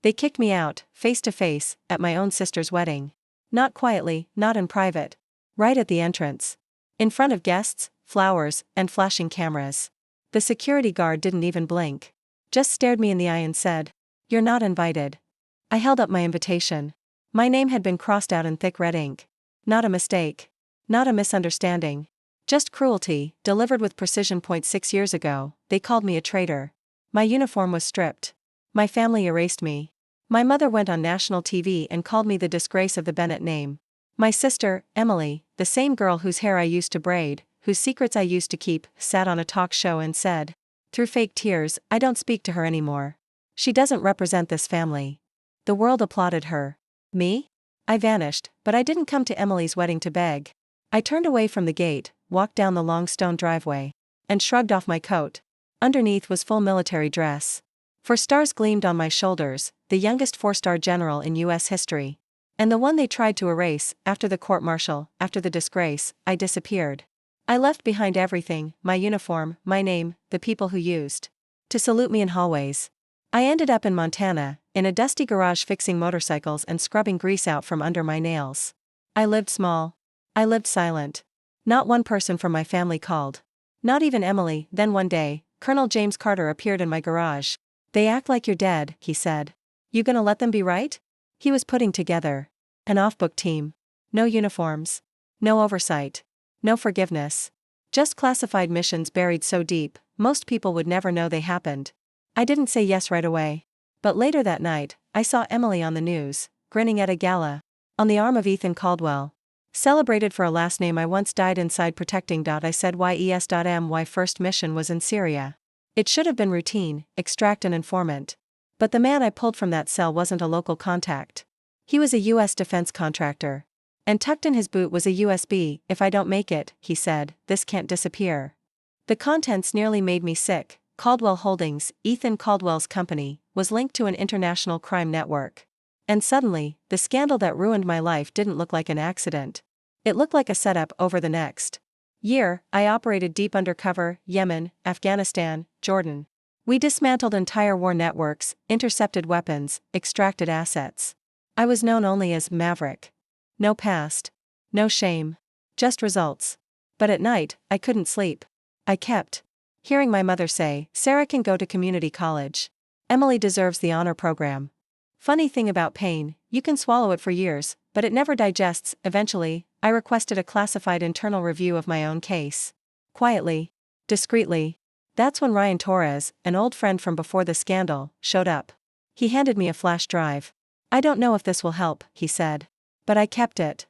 They kicked me out, face to face, at my own sister's wedding. Not quietly, not in private. Right at the entrance. In front of guests, flowers, and flashing cameras. The security guard didn't even blink. Just stared me in the eye and said, "You're not invited." I held up my invitation. My name had been crossed out in thick red ink. Not a mistake. Not a misunderstanding. Just cruelty, delivered with precision. 6 years ago, they called me a traitor. My uniform was stripped. My family erased me. My mother went on national TV and called me the disgrace of the Bennett name. My sister, Emily, the same girl whose hair I used to braid, whose secrets I used to keep, sat on a talk show and said, through fake tears, "I don't speak to her anymore. She doesn't represent this family." The world applauded her. Me? I vanished, but I didn't come to Emily's wedding to beg. I turned away from the gate, walked down the long stone driveway, and shrugged off my coat. Underneath was full military dress. 4 stars gleamed on my shoulders, the youngest 4-star general in U.S. history. And the one they tried to erase, after the court-martial, after the disgrace, I disappeared. I left behind everything, my uniform, my name, the people who used to salute me in hallways. I ended up in Montana, in a dusty garage fixing motorcycles and scrubbing grease out from under my nails. I lived small. I lived silent. Not one person from my family called. Not even Emily. Then one day, Colonel James Carter appeared in my garage. "They act like you're dead," he said. "You gonna let them be right?" He was putting together an off-book team. No uniforms. No oversight. No forgiveness. Just classified missions buried so deep, most people would never know they happened. I didn't say yes right away. But later that night, I saw Emily on the news, grinning at a gala. On the arm of Ethan Caldwell. Celebrated for a last name I once died inside protecting. I said yes. First mission was in Syria. It should have been routine, extract an informant. But the man I pulled from that cell wasn't a local contact. He was a U.S. defense contractor. And tucked in his boot was a USB. "If I don't make it," he said, "this can't disappear." The contents nearly made me sick. Caldwell Holdings, Ethan Caldwell's company, was linked to an international crime network. And suddenly, the scandal that ruined my life didn't look like an accident. It looked like a setup. Over the next year, I operated deep undercover, Yemen, Afghanistan, Jordan. We dismantled entire war networks, intercepted weapons, extracted assets. I was known only as Maverick. No past. No shame. Just results. But at night, I couldn't sleep. I kept hearing my mother say, "Sarah can go to community college. Emily deserves the honor program." Funny thing about pain, you can swallow it for years, but it never digests. Eventually, I requested a classified internal review of my own case. Quietly. Discreetly. That's when Ryan Torres, an old friend from before the scandal, showed up. He handed me a flash drive. "I don't know if this will help," he said. But I kept it.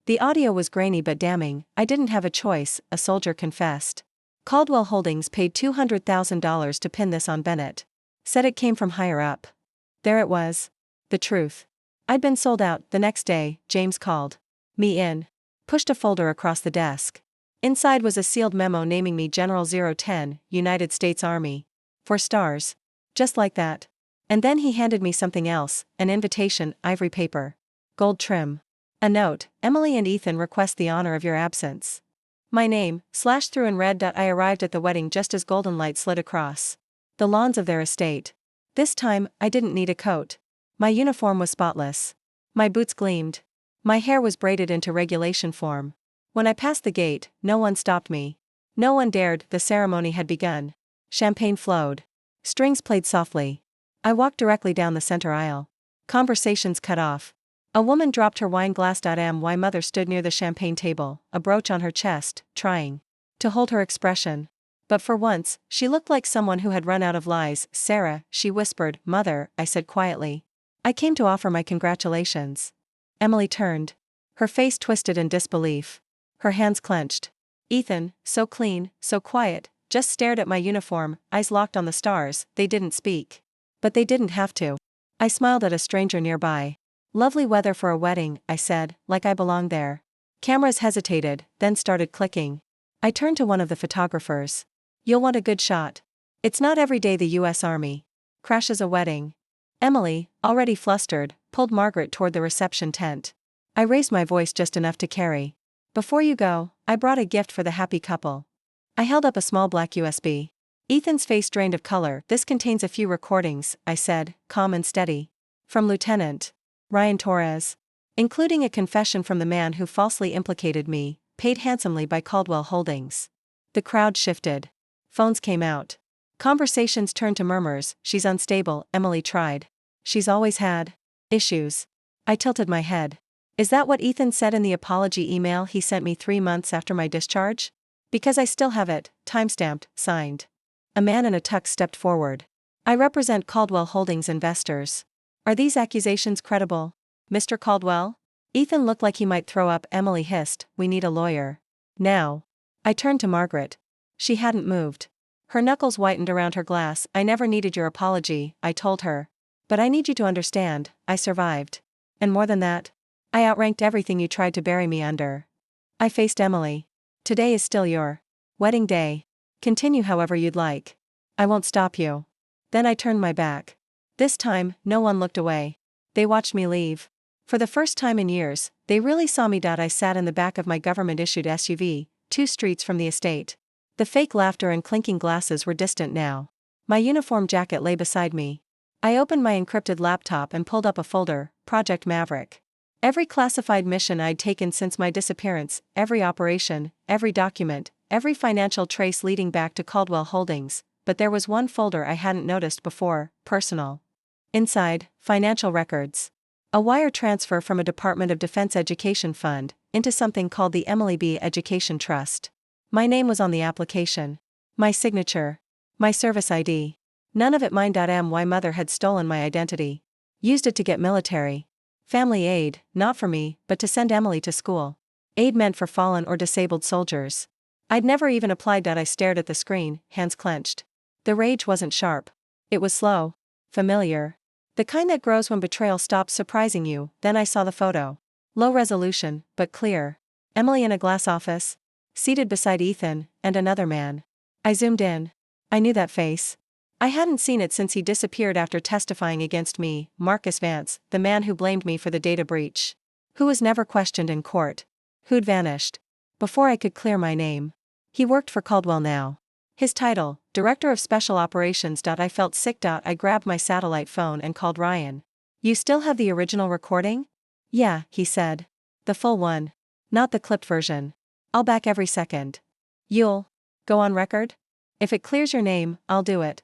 The audio was grainy but damning. "I didn't have a choice," a soldier confessed. Caldwell Holdings paid $200,000 to pin this on Bennett. Said it came from higher up. There it was. The truth. I'd been sold out. The next day, James called me in. Pushed a folder across the desk. Inside was a sealed memo naming me General 010, United States Army. 4 stars. Just like that. And then he handed me something else, an invitation, ivory paper. Gold trim. A note, "Emily and Ethan request the honor of your absence." My name, slashed through in red. I arrived at the wedding just as golden light slid across the lawns of their estate. This time, I didn't need a coat. My uniform was spotless. My boots gleamed. My hair was braided into regulation form. When I passed the gate, no one stopped me. No one dared. The ceremony had begun. Champagne flowed. Strings played softly. I walked directly down the center aisle. Conversations cut off. A woman dropped her wine glass. My mother stood near the champagne table, a brooch on her chest, trying to hold her expression. But for once, she looked like someone who had run out of lies. "Sarah," she whispered. "Mother," I said quietly. "I came to offer my congratulations." Emily turned. Her face twisted in disbelief. Her hands clenched. Ethan, so clean, so quiet, just stared at my uniform, eyes locked on the stars. They didn't speak. But they didn't have to. I smiled at a stranger nearby. "Lovely weather for a wedding," I said, like I belonged there. Cameras hesitated, then started clicking. I turned to one of the photographers. "You'll want a good shot. It's not every day the U.S. Army crashes a wedding." Emily, already flustered, pulled Margaret toward the reception tent. I raised my voice just enough to carry. "Before you go, I brought a gift for the happy couple." I held up a small black USB. Ethan's face drained of color. "This contains a few recordings," I said, calm and steady. From Lieutenant Ryan Torres. Including a confession from the man who falsely implicated me, paid handsomely by Caldwell Holdings. The crowd shifted. Phones came out. Conversations turned to murmurs. She's unstable, Emily tried. She's always had issues. I tilted my head. Is that what Ethan said in the apology email he sent me 3 months after my discharge? Because I still have it, timestamped, signed. A man in a tux stepped forward. I represent Caldwell Holdings investors. Are these accusations credible, Mr. Caldwell? Ethan looked like he might throw up. Emily hissed, we need a lawyer. Now. I turned to Margaret. She hadn't moved. Her knuckles whitened around her glass. I never needed your apology, I told her. But I need you to understand, I survived. And more than that, I outranked everything you tried to bury me under. I faced Emily. Today is still your wedding day. Continue however you'd like. I won't stop you. Then I turned my back. This time, no one looked away. They watched me leave. For the first time in years, they really saw me. I sat in the back of my government-issued SUV, 2 streets from the estate. The fake laughter and clinking glasses were distant now. My uniform jacket lay beside me. I opened my encrypted laptop and pulled up a folder, Project Maverick. Every classified mission I'd taken since my disappearance, every operation, every document, every financial trace leading back to Caldwell Holdings, but there was one folder I hadn't noticed before, personal. Inside, financial records. A wire transfer from a Department of Defense education fund into something called the Emily B. Education Trust. My name was on the application. My signature. My service ID. None of it mine. My mother had stolen my identity. Used it to get military. Family aid, not for me, but to send Emily to school. Aid meant for fallen or disabled soldiers. I'd never even applied. I stared at the screen, hands clenched. The rage wasn't sharp. It was slow. Familiar. The kind that grows when betrayal stops surprising you. Then I saw the photo. Low resolution, but clear. Emily in a glass office. Seated beside Ethan, and another man. I zoomed in. I knew that face. I hadn't seen it since he disappeared after testifying against me, Marcus Vance, the man who blamed me for the data breach. Who was never questioned in court. Who'd vanished. Before I could clear my name. He worked for Caldwell now. His title, Director of Special Operations. I felt sick. I grabbed my satellite phone and called Ryan. You still have the original recording? Yeah, he said. The full one. Not the clipped version. I'll back every second. You'll go on record? If it clears your name, I'll do it.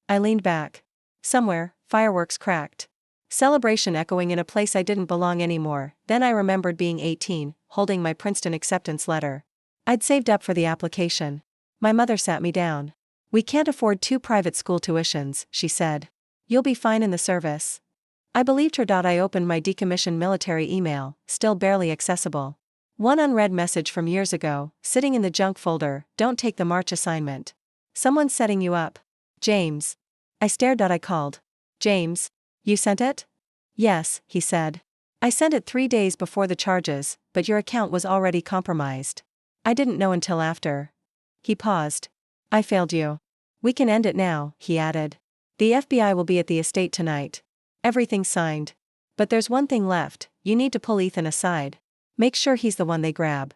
I leaned back. Somewhere, fireworks cracked. Celebration echoing in a place I didn't belong anymore. Then I remembered being 18, holding my Princeton acceptance letter. I'd saved up for the application. My mother sat me down. We can't afford 2 private school tuitions, she said. You'll be fine in the service. I believed her. I opened my decommissioned military email, still barely accessible. One unread message from years ago, sitting in the junk folder, don't take the March assignment. Someone's setting you up. James. I stared. I called. James. You sent it? Yes, he said. I sent it 3 days before the charges, but your account was already compromised. I didn't know until after. He paused. I failed you. We can end it now, he added. The FBI will be at the estate tonight. Everything's signed. But there's one thing left, you need to pull Ethan aside. Make sure he's the one they grab.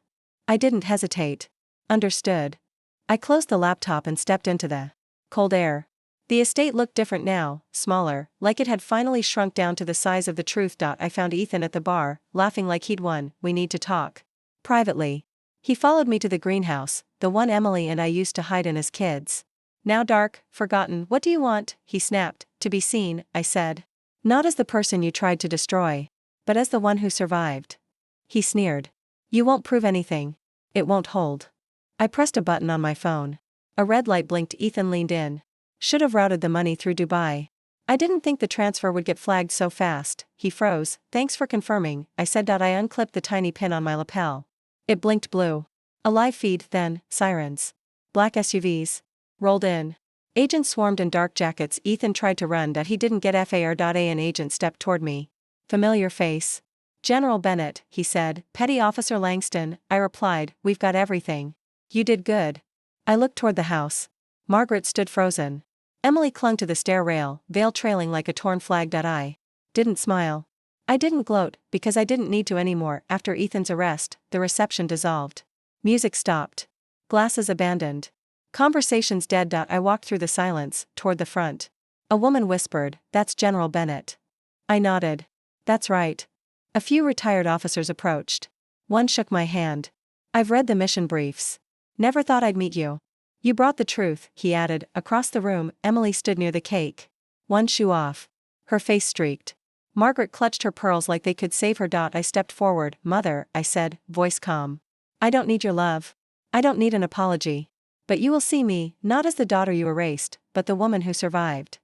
I didn't hesitate. Understood. I closed the laptop and stepped into the cold air. The estate looked different now, smaller, like it had finally shrunk down to the size of the truth. I found Ethan at the bar, laughing like he'd won. We need to talk. Privately. He followed me to the greenhouse, the one Emily and I used to hide in as kids. Now dark, forgotten. What do you want? He snapped. To be seen, I said. Not as the person you tried to destroy, but as the one who survived. He sneered. You won't prove anything. It won't hold. I pressed a button on my phone. A red light blinked. Ethan leaned in. Should have routed the money through Dubai. I didn't think the transfer would get flagged so fast. He froze. Thanks for confirming, I said. I unclipped the tiny pin on my lapel. It blinked blue. A live feed, then, sirens. Black SUVs. Rolled in. Agents swarmed in dark jackets. Ethan tried to run. He didn't get far. An agent stepped toward me. Familiar face. General Bennett, he said. Petty Officer Langston, I replied. We've got everything. You did good. I looked toward the house. Margaret stood frozen. Emily clung to the stair rail, veil trailing like a torn flag. I didn't smile. I didn't gloat, because I didn't need to anymore. After Ethan's arrest, the reception dissolved. Music stopped. Glasses abandoned. Conversations dead. I walked through the silence, toward the front. A woman whispered, That's General Bennett. I nodded. That's right. A few retired officers approached. One shook my hand. I've read the mission briefs. Never thought I'd meet you. You brought the truth, he added. Across the room, Emily stood near the cake. One shoe off. Her face streaked. Margaret clutched her pearls like they could save her. I stepped forward. Mother, I said, voice calm. I don't need your love. I don't need an apology. But you will see me, not as the daughter you erased, but the woman who survived.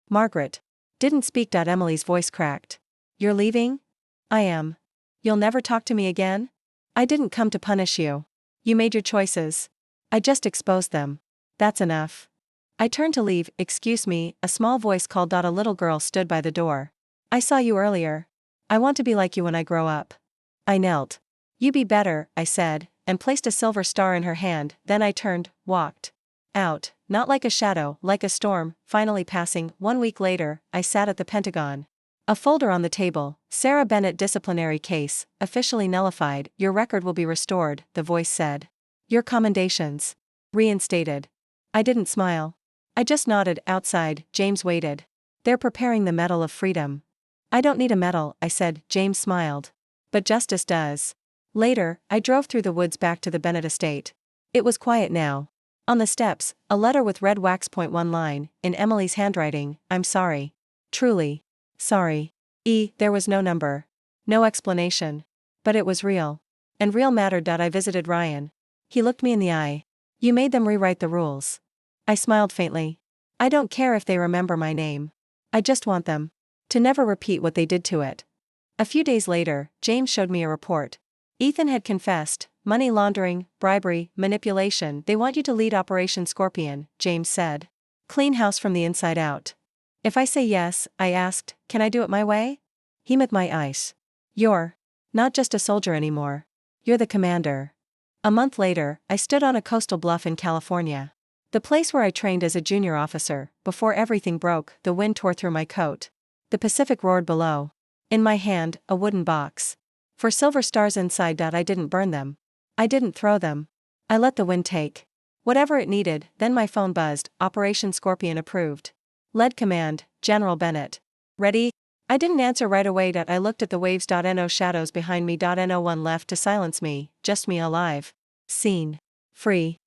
Margaret didn't speak. Emily's voice cracked. You're leaving? I am. You'll never talk to me again? I didn't come to punish you. You made your choices. I just exposed them. That's enough. I turned to leave. Excuse me, a small voice called. A little girl stood by the door. I saw you earlier. I want to be like you when I grow up. I knelt. You be better, I said, and placed a silver star in her hand. Then I turned, walked out, not like a shadow, like a storm, finally passing. 1 week later, I sat at the Pentagon. A folder on the table, Sarah Bennett disciplinary case, officially nullified. Your record will be restored, the voice said. Your commendations. Reinstated. I didn't smile. I just nodded. Outside, James waited. They're preparing the Medal of Freedom. I don't need a medal, I said. James smiled. But justice does. Later, I drove through the woods back to the Bennett estate. It was quiet now. On the steps, a letter with red wax point. One line, in Emily's handwriting, I'm sorry. Truly. Sorry. There was no number. No explanation. But it was real. And real mattered. I visited Ryan. He looked me in the eye. You made them rewrite the rules. I smiled faintly. I don't care if they remember my name. I just want them to never repeat what they did to it. A few days later, James showed me a report. Ethan had confessed, money laundering, bribery, manipulation. They want you to lead Operation Scorpion, James said. Clean house from the inside out. If I say yes, I asked, can I do it my way? He met my eyes. You're not just a soldier anymore. You're the commander. A month later, I stood on a coastal bluff in California. The place where I trained as a junior officer. Before everything broke, the wind tore through my coat. The Pacific roared below. In my hand, a wooden box. For silver stars inside. I didn't burn them. I didn't throw them. I let the wind take whatever it needed. Then my phone buzzed. Operation Scorpion approved. Lead command, General Bennett. Ready? I didn't answer right away. I looked at the waves. No shadows behind me. No one left to silence me, just me alive. Seen. Free.